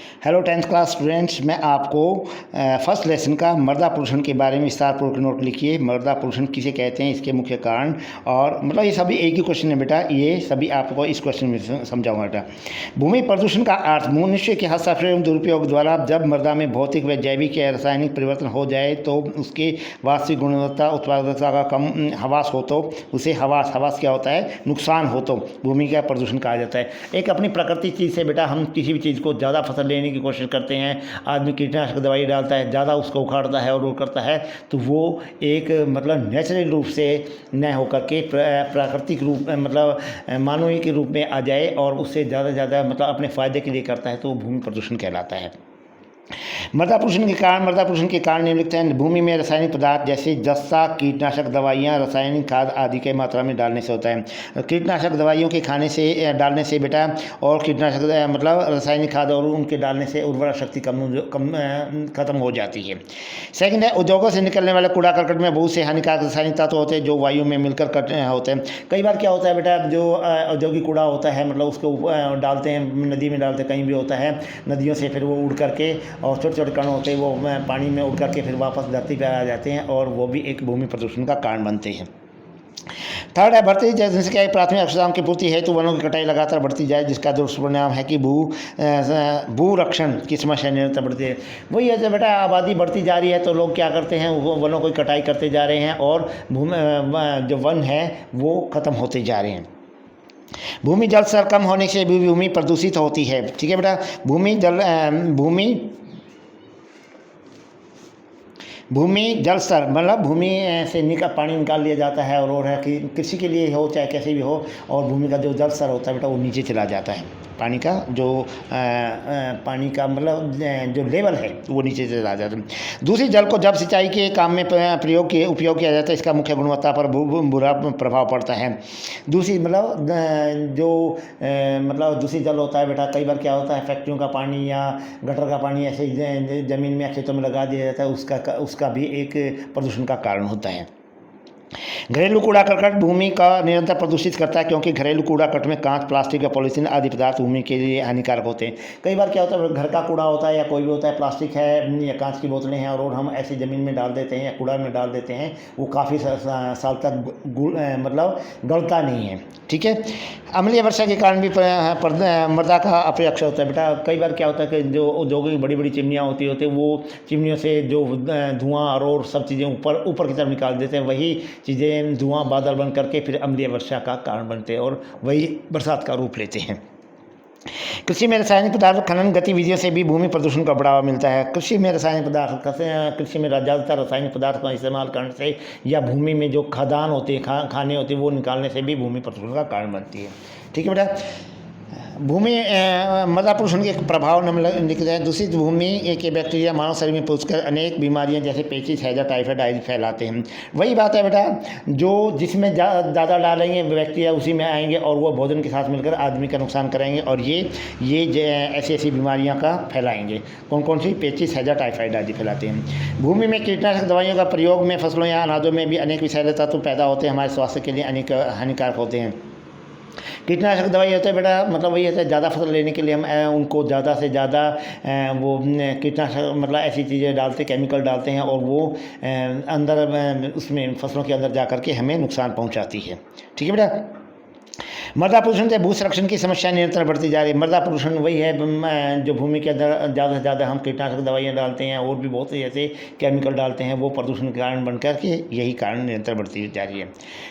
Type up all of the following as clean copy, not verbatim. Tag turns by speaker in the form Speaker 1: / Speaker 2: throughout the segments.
Speaker 1: Hello tenth class students, मैं आपको first lesson का मर्दा प्रदूषण के बारे में विस्तारपूर्वक नोट लिखिए। मर्दा प्रदूषण किसे कहते हैं, इसके मुख्य कारण, और मतलब ये सभी एक ही क्वेश्चन है बेटा, ये सभी आपको इस क्वेश्चन में समझाऊंगा बेटा। भूमि प्रदूषण का अर्थ मनुष्य के हस्तक्षेप एवं दुरुपयोग द्वारा जब मृदा में भौतिक व जैविक या रासायनिक परिवर्तन हो जाए तो उसके वास्तविक गुणवत्ता उत्पादकता का कम हवास हो तो उसे हवास क्या होता है, नुकसान हो तो भूमि का प्रदूषण कहा जाता है। एक अपनी प्रकृति चीज़ से बेटा हम किसी भी चीज़ को ज़्यादा फसल लेने की कोशिश करते हैं, आदमी कीटनाशक दवाई डालता है, ज़्यादा उसको उखाड़ता है और वो करता है, तो वो एक मतलब नेचुरल रूप से न होकर के प्राकृतिक रूप मतलब मानवीय के रूप में आ जाए और उससे ज़्यादा मतलब अपने फ़ायदे के लिए करता है, तो भूमि प्रदूषण कहलाता है। मृदा प्रदूषण के कारण निम्नलिखित हैं। भूमि में रासायनिक पदार्थ जैसे जस्ता, कीटनाशक दवाइयाँ, रासायनिक खाद आदि के मात्रा में डालने से होता है। कीटनाशक दवाइयों के डालने से बेटा और कीटनाशक मतलब रासायनिक खाद और उनके डालने से उर्वरा शक्ति खत्म हो जाती है। सेकंड है, उद्योगों से निकलने वाले कूड़ा करकट में बहुत से हानिकारक रासायनिक तत्व होते हैं जो वायु में मिलकर होते हैं। कई बार क्या होता है बेटा, जो औद्योगिक कूड़ा होता है मतलब उसको डालते हैं, नदी में डालते हैं, कहीं भी होता है, नदियों से फिर वो उड़ करके और छोटे छोटे कण होते हैं वो पानी में उड़ करके फिर वापस धरती पर आ जाते हैं और वो भी एक भूमि प्रदूषण का कारण बनते हैं। थर्ड है, बढ़ती जनसंख्या की प्राथमिक आवश्यकताओं की पूर्ति हेतु वनों की कटाई लगातार बढ़ती जाए, जिसका दुष्परिणाम है कि भू रक्षण की समस्या निरंतर बढ़ती है। वही है जब बेटा आबादी बढ़ती जा रही है तो लोग क्या करते हैं, वो वनों की कटाई करते जा रहे हैं और जो वन है वो ख़त्म होते जा रहे हैं। भूमि जल स्तर कम होने से भी भूमि प्रदूषित होती है। ठीक है बेटा, भूमि जल स्तर मतलब भूमि से पानी निकाल लिया जाता है और है कि कृषि के लिए हो चाहे कैसे भी हो, और भूमि का जो जल स्तर होता है बेटा वो नीचे चला जाता है। पानी का मतलब जो लेवल है वो नीचे चला जाता है। दूसरी, जल को जब सिंचाई के काम में उपयोग किया जाता है, इसका मुख्य गुणवत्ता पर बुरा प्रभाव पड़ता है। दूसरी मतलब दूषित जल होता है बेटा, कई बार क्या होता है, फैक्ट्रियों का पानी या गटर का पानी ऐसे ज़मीन में खेतों में लगा दिया जाता है, उसका भी एक प्रदूषण का कारण होता है। घरेलू कूड़ा करकट भूमि का निरंतर प्रदूषित करता है, क्योंकि घरेलू कूड़ा करकट में कांच, प्लास्टिक या पॉलीथीन आदि पदार्थ भूमि के लिए हानिकारक होते हैं। कई बार क्या होता है, घर का कूड़ा होता है या कोई भी होता है, प्लास्टिक है या कांच की बोतलें हैं और हम ऐसी ज़मीन में डाल देते हैं या कूड़ा में डाल देते हैं, वो काफ़ी साल तक मतलब गलता नहीं है। ठीक है, अम्लीय वर्षा के कारण भी मृदा का अपरक्षण होता है बेटा। कई बार क्या होता है कि जो उद्योगों की बड़ी बड़ी चिमनियाँ होती है वो चिमनियों से जो धुआं और सब चीज़ें ऊपर की तरफ निकाल देते हैं, वही चीज़ें धुआं बादल बन करके फिर अम्लीय वर्षा का कारण बनते हैं और वही बरसात का रूप लेते हैं। कृषि में रासायनिक पदार्थ खनन गतिविधियों से भी भूमि प्रदूषण को बढ़ावा मिलता है। कृषि में ज़्यादातर रासायनिक पदार्थ का इस्तेमाल करने से या भूमि में जो खदान होते हैं, खाने होते हैं, वो निकालने से भी भूमि प्रदूषण का कारण बनती है। ठीक है बेटा, भूमि मृदा प्रदूषण के प्रभाव निकलते हैं। दूषित भूमि के बैक्टीरिया मानव शरीर में पहुंचकर अनेक बीमारियां जैसे पेचिश, हैजा, टाइफाइड आदि फैलाते हैं। वही बात है बेटा, जो जिसमें ज़्यादा डालेंगे बैक्टीरिया उसी में आएंगे और वो भोजन के साथ मिलकर आदमी का नुकसान करेंगे और ये ऐसी बीमारियाँ का फैलाएंगे। कौन कौन सी? पेचिश, हैजा, टाइफाइड आदि फैलाते हैं। भूमि में कीटनाशक दवाइयों का प्रयोग में फसलों या अनाजों में भी अनेक विषैले तत्व पैदा होते हैं, हमारे स्वास्थ्य के लिए अनेक हानिकारक होते हैं। कीटनाशक दवाई होता है बेटा, मतलब वही होता है ज़्यादा फसल लेने के लिए हम उनको ज़्यादा से ज़्यादा वो कीटनाशक मतलब ऐसी चीज़ें डालते, केमिकल डालते हैं और वो अंदर उसमें फसलों के अंदर जा कर के हमें नुकसान पहुंचाती है। ठीक है बेटा, मृदा प्रदूषण से भू संरक्षण की समस्या निरंतर बढ़ती जा रही है। मृदा प्रदूषण वही है जो भूमि के अंदर ज़्यादा से ज़्यादा हम कीटनाशक दवाइयाँ डालते हैं और भी बहुत से ऐसे केमिकल डालते हैं, वो प्रदूषण के कारण बनकर के यही कारण निरंतर बढ़ती जा रही है।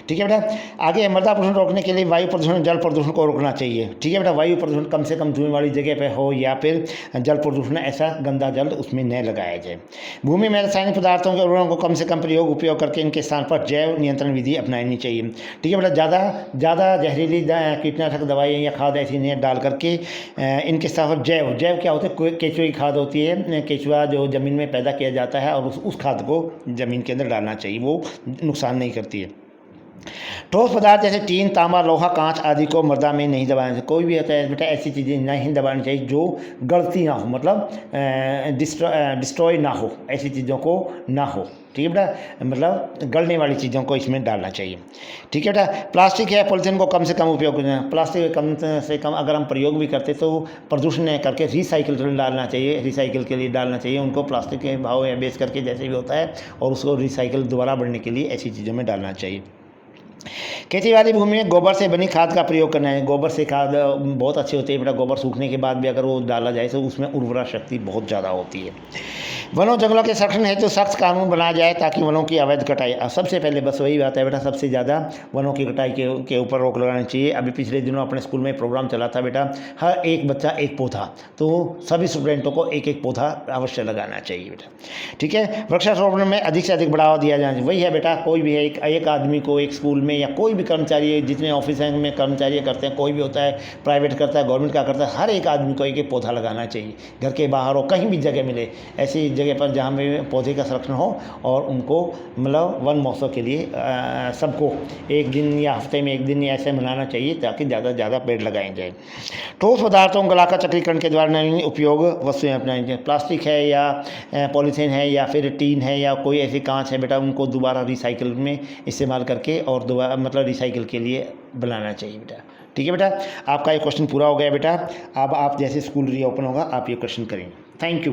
Speaker 1: ठीक है बेटा, आगे मृदा प्रदूषण रोकने के लिए वायु प्रदूषण, जल प्रदूषण को रोकना चाहिए। ठीक है बेटा, वायु प्रदूषण कम से कम धुएं वाली जगह पर हो या फिर जल प्रदूषण ऐसा गंदा जल उसमें न लगाया जाए। भूमि में रासायनिक पदार्थों के उर्वरकों को कम से कम उपयोग करके इनके स्थान पर जैव नियंत्रण विधि अपनानी चाहिए। ठीक है बेटा, ज़्यादा जहरीली कीटनाशक दवाइयाँ या खाद ऐसी नहीं डाल करके इनके साथ जैव क्या होता है, केचुए की खाद होती है, केचुआ जो ज़मीन में पैदा किया जाता है और उस खाद को ज़मीन के अंदर डालना चाहिए, वो नुकसान नहीं करती है। ठोस पदार्थ जैसे टीन, तांबा, लोहा, कांच आदि को मृदा में नहीं दबाना चाहिए। कोई भी होता है बेटा ऐसी चीज़ें नहीं दबानी चाहिए जो गलती ना हो, मतलब डिस्ट्रॉय ना हो, ऐसी चीज़ों को ना हो। ठीक है बेटा, मतलब गलने वाली चीज़ों को इसमें डालना चाहिए। ठीक है बेटा, प्लास्टिक है पॉलीथीन को कम से कम उपयोग करना। प्लास्टिक कम से कम अगर हम प्रयोग भी करते तो प्रदूषण नहीं करके रिसाइकिल डालना चाहिए, रिसाइकिल के लिए डालना चाहिए उनको, प्लास्टिक के भाव या बेच करके जैसे भी होता है, और उसको रिसाइकिल दोबारा बढ़ने के लिए ऐसी चीज़ों में डालना चाहिए। खेती भूमि में गोबर से बनी खाद का प्रयोग करना है। गोबर से खाद बहुत अच्छी होती है बेटा, गोबर सूखने के बाद भी अगर वो डाला जाए तो उसमें उर्वरा शक्ति बहुत ज़्यादा होती है। वनों जंगलों के संरक्षण हेतु तो सख्त कानून बनाया जाए ताकि वनों की अवैध कटाई, सबसे पहले बस वही बात है बेटा, सबसे ज़्यादा वनों की कटाई के ऊपर रोक लगानी चाहिए। अभी पिछले दिनों अपने स्कूल में प्रोग्राम चला था बेटा, हर एक बच्चा एक पौधा, तो सभी स्टूडेंटों को एक एक पौधा अवश्य लगाना चाहिए बेटा। ठीक है, वृक्षारोपण में अधिक से अधिक बढ़ावा दिया जाना चाहिए। वही है बेटा, कोई भी है एक आदमी को एक स्कूल में या कोई भी कर्मचारी, जितने ऑफिस में कर्मचारी करते हैं, कोई भी होता है, प्राइवेट करता है, गवर्नमेंट का करता है, हर एक आदमी को एक एक पौधा लगाना चाहिए। घर के बाहर हो, कहीं भी जगह मिले, ऐसी जगह पर जहाँ पे पौधे का संरक्षण हो, और उनको मतलब वन महोत्सव के लिए सबको एक दिन या हफ्ते में एक दिन ऐसे मनाना चाहिए ताकि ज़्यादा से ज़्यादा पेड़ लगाए जाए। ठोस पदार्थों को गलाकर चक्रीकरण के द्वारा नवीन उपयोग वस्तुएं अपनाई जाए। प्लास्टिक है या पॉलीथीन है या फिर टीन है या कोई ऐसी कांच है बेटा, उनको दोबारा रिसाइकिल में इस्तेमाल करके और दोबारा मतलब रिसाइकिल के लिए बनाना चाहिए बेटा। ठीक है बेटा, आपका ये क्वेश्चन पूरा हो गया बेटा। अब आप जैसे स्कूल रीओपन होगा आप ये क्वेश्चन करेंगे। Thank you.